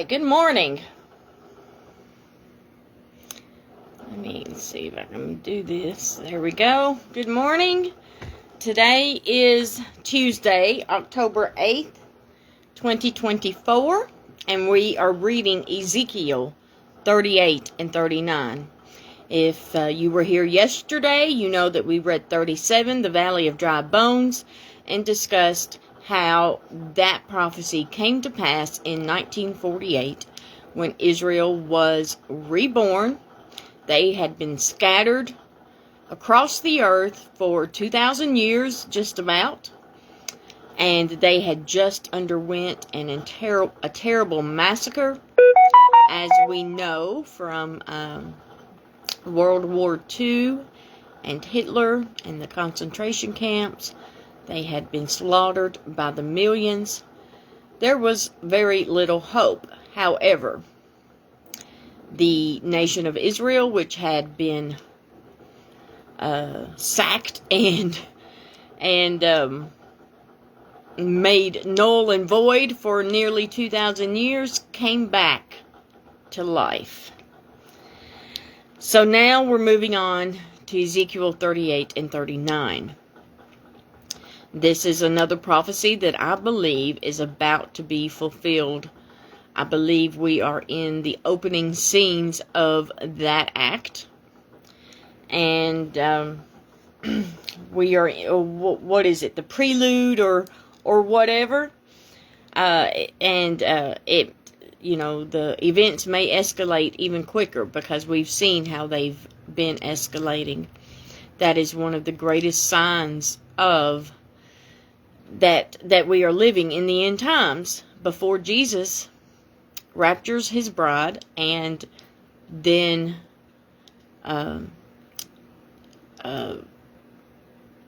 right, good morning. Let me see if I can do this. There we go. Good morning. Today is Tuesday, October 8th, 2024, and we are reading Ezekiel 38 and 39. If you were here yesterday, you know that we read 37, the Valley of Dry Bones, and discussed how that prophecy came to pass in 1948 when Israel was reborn. They had been scattered across the earth for 2,000 years, just about, and they had just underwent a terrible massacre, as we know from World War II and Hitler and the concentration camps. They had been slaughtered by the millions. There was very little hope. However, the nation of Israel, which had been sacked and made null and void for nearly 2,000 years, came back to life. So now we're moving on to Ezekiel 38 and 39. This is another prophecy that I believe is about to be fulfilled. I believe we are in the opening scenes of that act. And we are, what is it, the prelude or whatever. It, you know, the events may escalate even quicker because we've seen how they've been escalating. That is one of the greatest signs of that we are living in the end times, before Jesus raptures his bride and then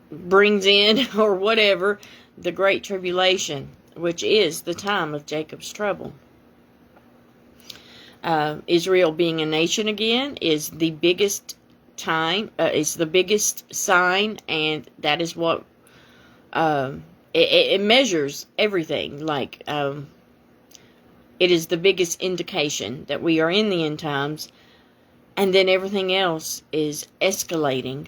brings in, or whatever, the Great Tribulation, which is the time of Jacob's trouble. Israel being a nation again is the biggest time, is the biggest sign, and that is what it measures everything. Like, it is the biggest indication that we are in the end times, and then everything else is escalating.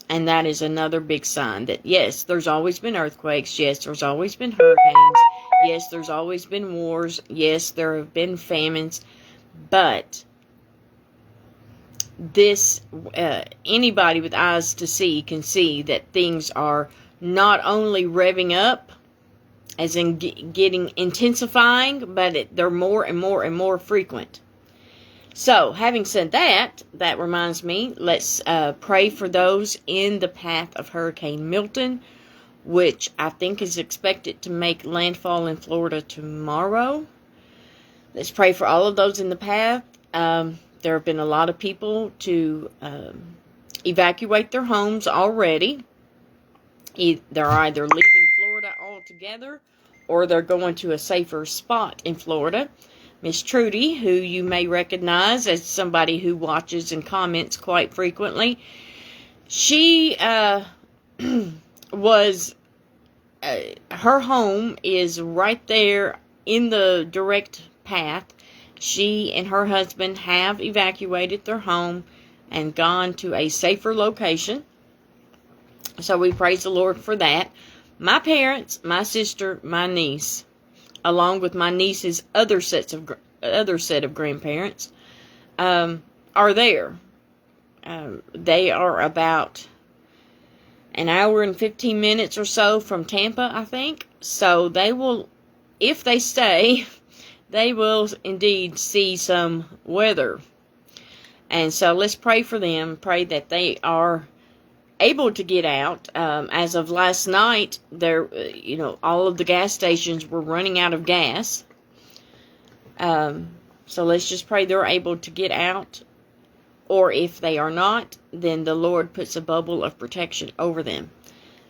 And that is another big sign that, yes, there's always been earthquakes. Yes, there's always been hurricanes. Yes, there's always been wars. Yes, there have been famines. But this, anybody with eyes to see can see that things are not only revving up, as in getting intensifying, but they're more and more and more frequent. So, having said that, that reminds me, let's pray for those in the path of Hurricane Milton, which I think is expected to make landfall in Florida tomorrow. Let's pray for all of those in the path. There have been a lot of people to evacuate their homes already. They're either leaving Florida altogether, or they're going to a safer spot in Florida. Miss Trudy, who you may recognize as somebody who watches and comments quite frequently, she was, her home is right there in the direct path. She and her husband have evacuated their home and gone to a safer location. So we praise the Lord for that. My parents, my sister, my niece, along with my niece's other set of grandparents, are there. They are about an hour and 15 minutes or so from Tampa, I think. So they will, if they stay, they will indeed see some weather. And so let's pray for them. Pray that they are able to get out. As of last night, all of the gas stations were running out of gas. So let's just pray they're able to get out. Or if they are not, then the Lord puts a bubble of protection over them.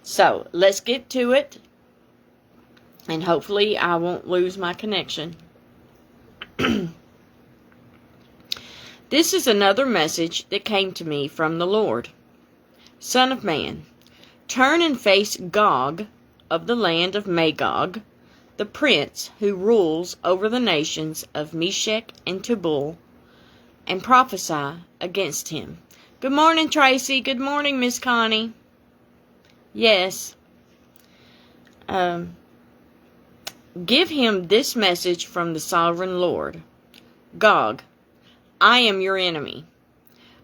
So let's get to it. And hopefully I won't lose my connection. This is another message that came to me from the Lord. Son of man, turn and face Gog of the land of Magog, the prince who rules over the nations of Meshech and Tubal, and prophesy against him. Good morning, Tracy. Good morning, Miss Connie. Yes. Give him this message from the sovereign Lord. Gog, I am your enemy.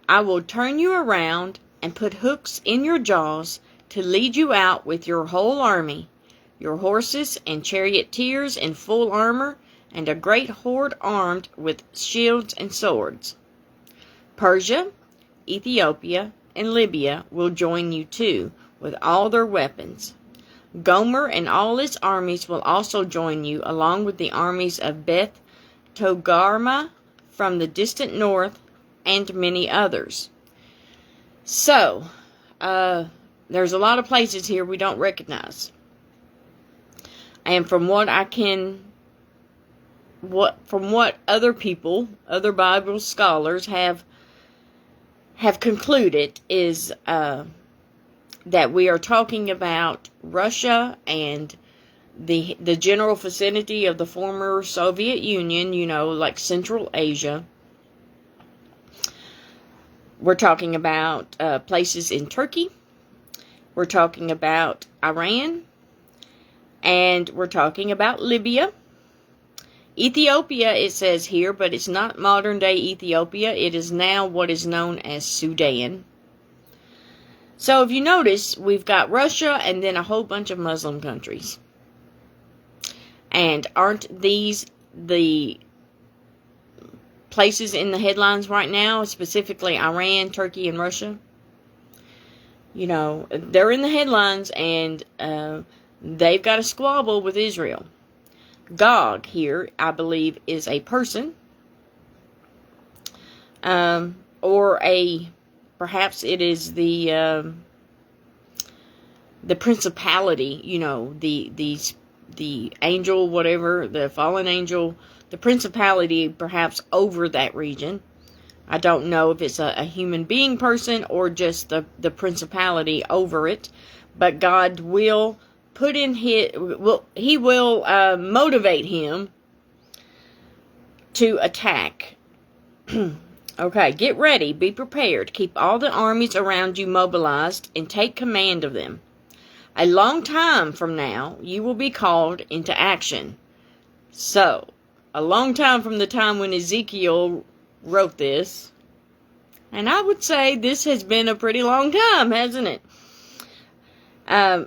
I will turn you around and put hooks in your jaws to lead you out with your whole army, your horses and charioteers in full armor, and a great horde armed with shields and swords. Persia, Ethiopia, and Libya will join you too, with all their weapons. Gomer and all his armies will also join you, along with the armies of Beth Togarmah from the distant north, and many others. So, there's a lot of places here we don't recognize. And from what other people, other Bible scholars have concluded is that we are talking about Russia and the general vicinity of the former Soviet Union, like Central Asia. We're talking about places in Turkey. We're talking about Iran. And we're talking about Libya. Ethiopia, it says here, but it's not modern-day Ethiopia. It is now what is known as Sudan. So if you notice, we've got Russia and then a whole bunch of Muslim countries. And aren't these the places in the headlines right now, specifically Iran, Turkey, and Russia? They're in the headlines, and they've got a squabble with Israel. Gog here, I believe, is a person, or perhaps it is the principality, the angel, whatever, the fallen angel, the principality perhaps over that region. I don't know if it's a human being person or just the principality over it, but God will he will motivate him to attack. Okay, get ready, be prepared, keep all the armies around you mobilized, and take command of them. A long time from now, you will be called into action. So, a long time from the time when Ezekiel wrote this, and I would say this has been a pretty long time, hasn't it?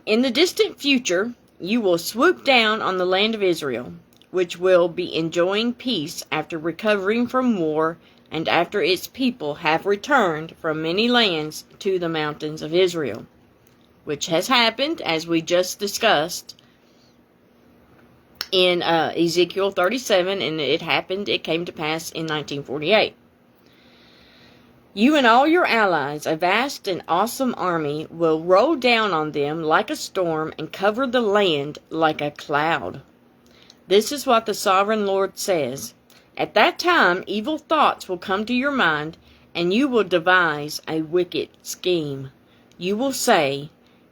In the distant future, you will swoop down on the land of Israel, which will be enjoying peace after recovering from war and after its people have returned from many lands to the mountains of Israel, which has happened, as we just discussed, in Ezekiel 37, and it came to pass in 1948. You and all your allies, a vast and awesome army, will roll down on them like a storm and cover the land like a cloud. This is what the Sovereign Lord says. At that time, evil thoughts will come to your mind, and you will devise a wicked scheme. You will say,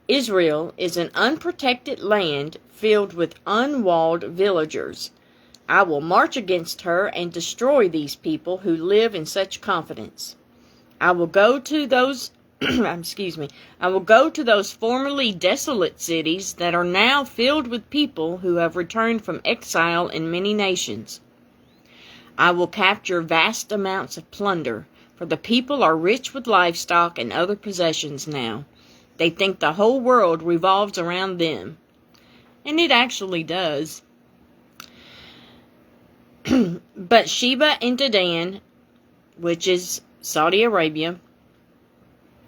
Israel is an unprotected land filled with unwalled villagers. I will march against her and destroy these people who live in such confidence. I will go to those I will go to those formerly desolate cities that are now filled with people who have returned from exile in many nations. I will capture vast amounts of plunder, for the people are rich with livestock and other possessions now. They think the whole world revolves around them. And it actually does. But Sheba and Dedan, which is Saudi Arabia,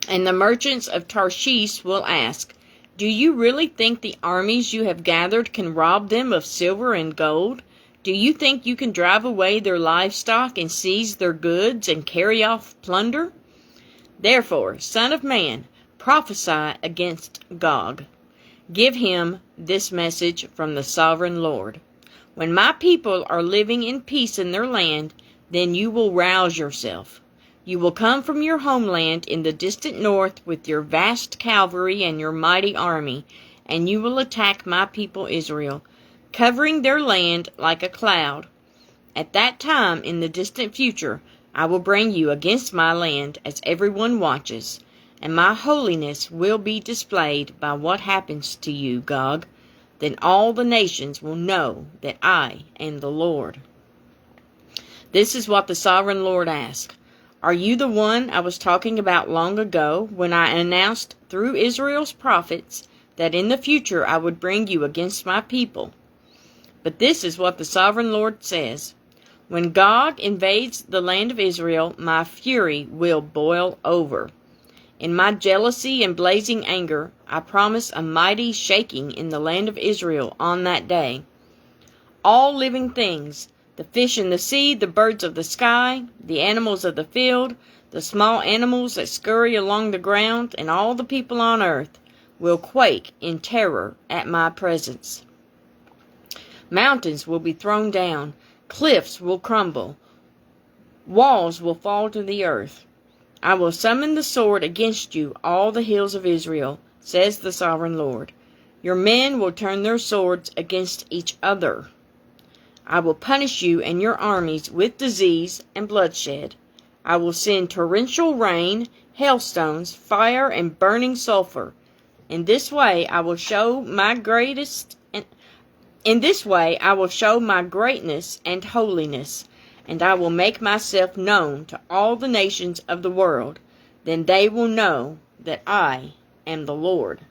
and the merchants of Tarshish will ask, do you really think the armies you have gathered can rob them of silver and gold? Do you think you can drive away their livestock and seize their goods and carry off plunder? Therefore, Son of Man, prophesy against Gog. Give him this message from the Sovereign Lord. When my people are living in peace in their land, then you will rouse yourself. You will come from your homeland in the distant north with your vast cavalry and your mighty army, and you will attack my people Israel. covering their land like a cloud. At that time in the distant future, I will bring you against my land as everyone watches, and my holiness will be displayed by what happens to you, Gog. Then all the nations will know that I am the Lord. This is what the sovereign Lord asks. Are you the one I was talking about long ago when I announced through Israel's prophets that in the future I would bring you against my people? But this is what the sovereign Lord says. When Gog invades the land of Israel, my fury will boil over. In my jealousy and blazing anger, I promise a mighty shaking in the land of Israel on that day. All living things, the fish in the sea, the birds of the sky, the animals of the field, the small animals that scurry along the ground, and all the people on earth will quake in terror at my presence. Mountains will be thrown down, cliffs will crumble, walls will fall to the earth. I will summon the sword against you, all the hills of Israel, says the sovereign Lord. Your men will turn their swords against each other. I will punish you and your armies with disease and bloodshed. I will send torrential rain, hailstones, fire, and burning sulfur. In this way I will show my greatness and holiness, and I will make myself known to all the nations of the world. Then they will know that I am the Lord.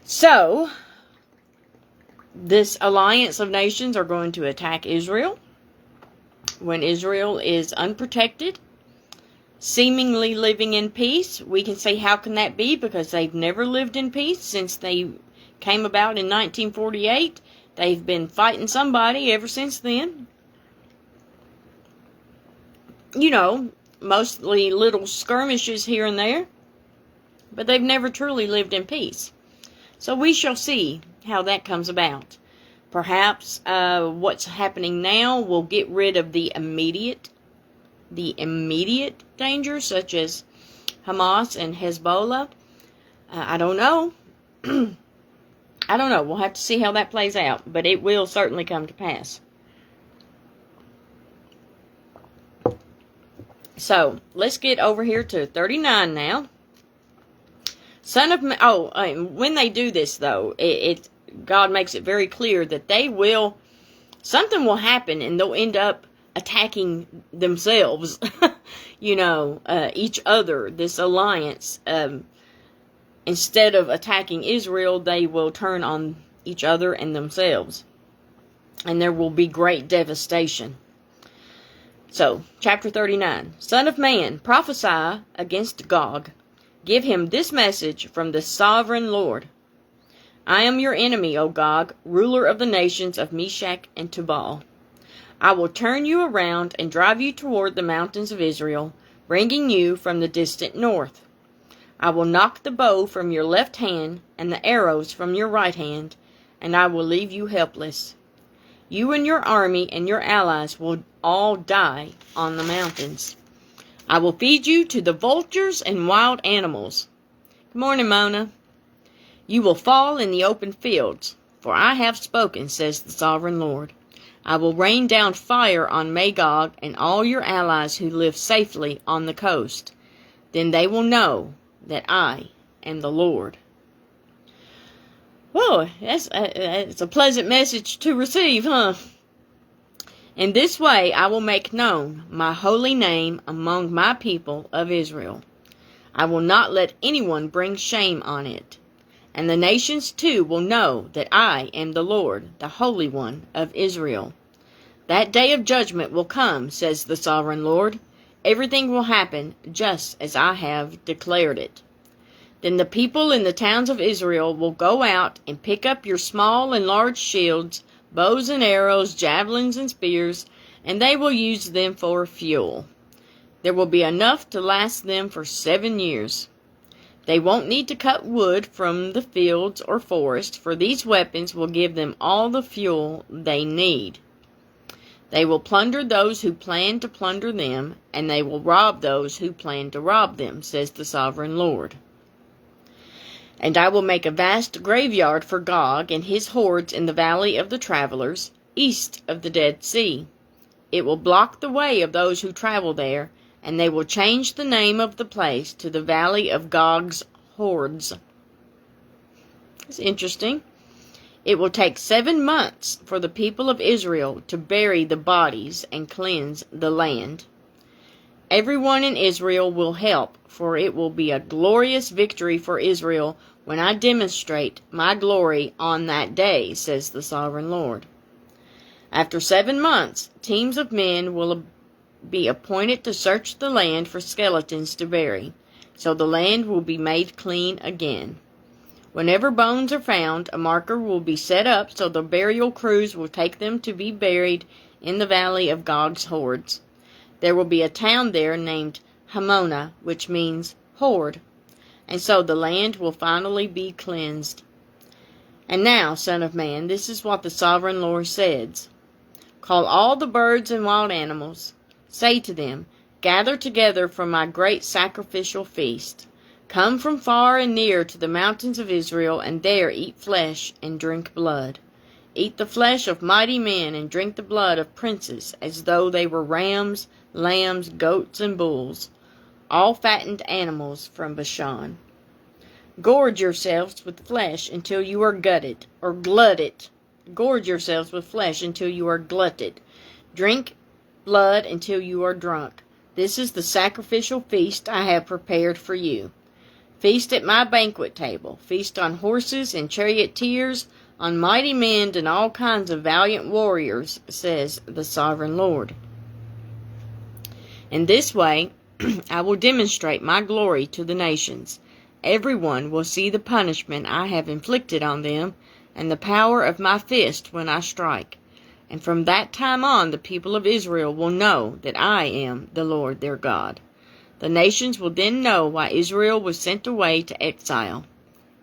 So, this alliance of nations are going to attack Israel when Israel is unprotected, seemingly living in peace. We can say, how can that be? Because they've never lived in peace since they came about in 1948. They've been fighting somebody ever since then. You know, mostly little skirmishes here and there, but they've never truly lived in peace. So we shall see how that comes about. Perhaps what's happening now will get rid of the immediate dangers, such as Hamas and Hezbollah. I don't know. I don't know. We'll have to see how that plays out, but it will certainly come to pass. So, let's get over here to 39 now. Son of man, when they do this, though, God makes it very clear that something will happen and they'll end up attacking themselves, each other, this alliance. Instead of attacking Israel, they will turn on each other and themselves. And there will be great devastation. So, chapter 39. Son of man, prophesy against Gog. Give him this message from the sovereign Lord. I am your enemy, O Gog, ruler of the nations of Meshech and Tubal. I will turn you around and drive you toward the mountains of Israel, bringing you from the distant north. I will knock the bow from your left hand and the arrows from your right hand, and I will leave you helpless. You and your army and your allies will all die on the mountains. I will feed you to the vultures and wild animals. Good morning, Mona. You will fall in the open fields, for I have spoken, says the sovereign Lord. I will rain down fire on Magog and all your allies who live safely on the coast. Then they will know that I am the Lord. Whoa, that's a pleasant message to receive, huh? In this way I will make known my holy name among my people of Israel. I will not let anyone bring shame on it. And the nations too will know that I am the Lord, the Holy One of Israel. That day of judgment will come, says the sovereign Lord. Everything will happen just as I have declared it. Then the people in the towns of Israel will go out and pick up your small and large shields, bows and arrows, javelins and spears, and they will use them for fuel. There will be enough to last them for 7 years. They won't need to cut wood from the fields or forest, for these weapons will give them all the fuel they need. They will plunder those who plan to plunder them, and they will rob those who plan to rob them, says the sovereign Lord. And I will make a vast graveyard for Gog and his hordes in the valley of the travelers, east of the Dead Sea. It will block the way of those who travel there, and they will change the name of the place to the Valley of Gog's Hordes. It's interesting. It will take 7 months for the people of Israel to bury the bodies and cleanse the land. Everyone in Israel will help, for it will be a glorious victory for Israel when I demonstrate my glory on that day, says the Sovereign Lord. After 7 months, teams of men will be appointed to search the land for skeletons to bury, so the land will be made clean again. Whenever bones are found, a marker will be set up so the burial crews will take them to be buried in the valley of Gog's hordes. There will be a town there named Hamona, which means horde, and so the land will finally be cleansed. And now, Son of Man, this is what the Sovereign Lord says. Call all the birds and wild animals. Say to them, gather together for my great sacrificial feast. Come from far and near to the mountains of Israel, and there eat flesh and drink blood. Eat the flesh of mighty men and drink the blood of princes, as though they were rams, lambs, goats, and bulls, all fattened animals from Bashan. Gorge yourselves with flesh until you are gutted, or glutted. Gorge yourselves with flesh until you are glutted. Drink blood until you are drunk. This is the sacrificial feast I have prepared for you. Feast at my banquet table. Feast on horses and charioteers, on mighty men and all kinds of valiant warriors, says the Sovereign Lord. In this way, I will demonstrate my glory to the nations. Everyone will see the punishment I have inflicted on them, and the power of my fist when I strike. And from that time on, the people of Israel will know that I am the Lord their God. The nations will then know why Israel was sent away to exile.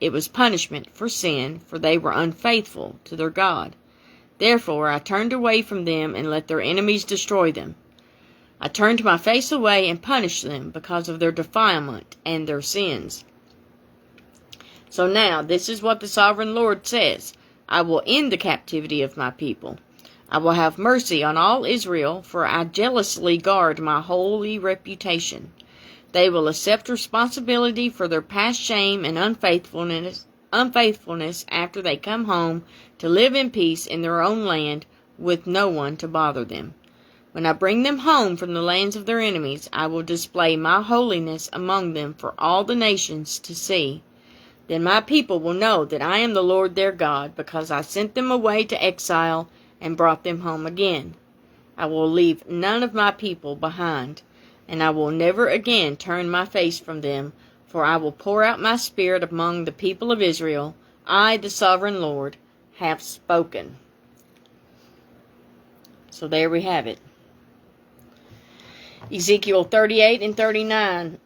It was punishment for sin, for they were unfaithful to their God. Therefore I turned away from them and let their enemies destroy them. I turned my face away and punished them because of their defilement and their sins. So now, this is what the Sovereign Lord says. I will end the captivity of my people. I will have mercy on all Israel, for I jealously guard my holy reputation. They will accept responsibility for their past shame and unfaithfulness after they come home to live in peace in their own land with no one to bother them. When I bring them home from the lands of their enemies, I will display my holiness among them for all the nations to see. Then my people will know that I am the Lord their God, because I sent them away to exile and brought them home again. I will leave none of my people behind, and I will never again turn my face from them, for I will pour out my spirit among the people of Israel. I, the Sovereign Lord, have spoken. So there we have it. Ezekiel 38 and 39.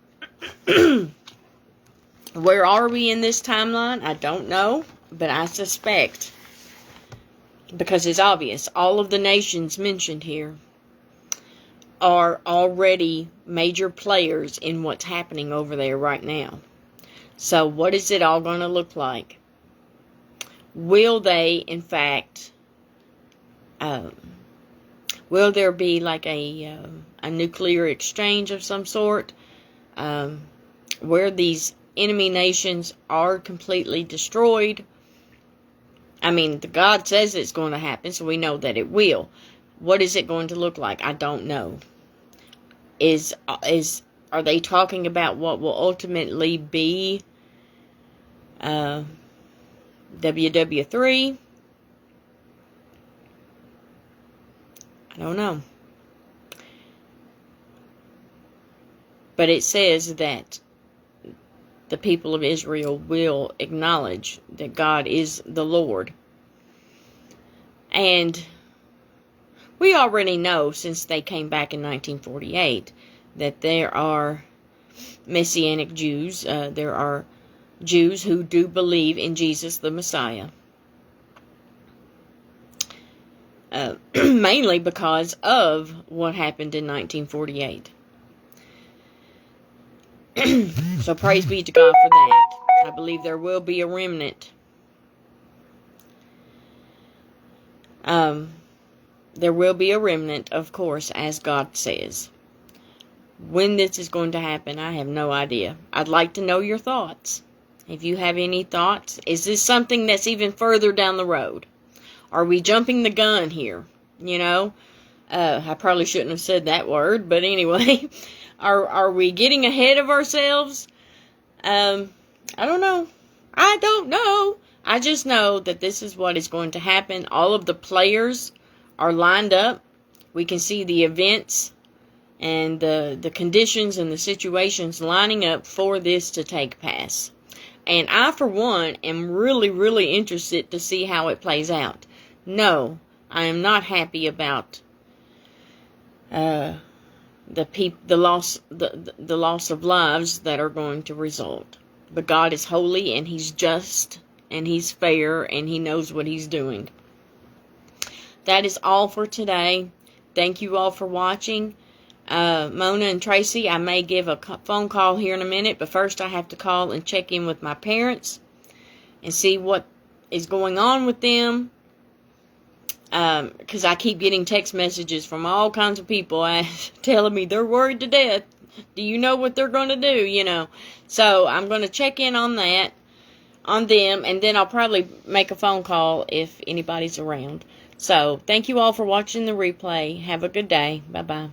Where are we in this timeline? I don't know, but I suspect, because it's obvious, all of the nations mentioned here are already major players in what's happening over there right now. So what is it all going to look like? Will they, in fact, will there be like a nuclear exchange of some sort, where these enemy nations are completely destroyed? I mean, the God says it's going to happen, so we know that it will. What is it going to look like? I don't know. Are they talking about what will ultimately be WW3? I don't know. But it says that the people of Israel will acknowledge that God is the Lord. And we already know, since they came back in 1948, that there are Messianic Jews. There are Jews who do believe in Jesus the Messiah. Mainly because of what happened in 1948. So praise be to God for that. I believe there will be a remnant. There will be a remnant, of course, as God says. When this is going to happen, I have no idea. I'd like to know your thoughts. If you have any thoughts, is this something that's even further down the road? Are we jumping the gun here? You know, I probably shouldn't have said that word, but anyway, are we getting ahead of ourselves? I don't know. I don't know. I just know that this is what is going to happen. All of the players are lined up. We can see the events and the conditions and the situations lining up for this to take place. And I, for one, am really, really interested to see how it plays out. No, I am not happy about the loss of lives that are going to result. But God is holy, and He's just, and He's fair, and He knows what He's doing. That is all for today. Thank you all for watching. Mona and Tracy, I may give a phone call here in a minute, but first I have to call and check in with my parents and see what is going on with them. Because I keep getting text messages from all kinds of people telling me they're worried to death. Do you know what they're going to do? You know. So I'm going to check in on that, on them, and then I'll probably make a phone call if anybody's around. So thank you all for watching the replay. Have a good day. Bye-bye.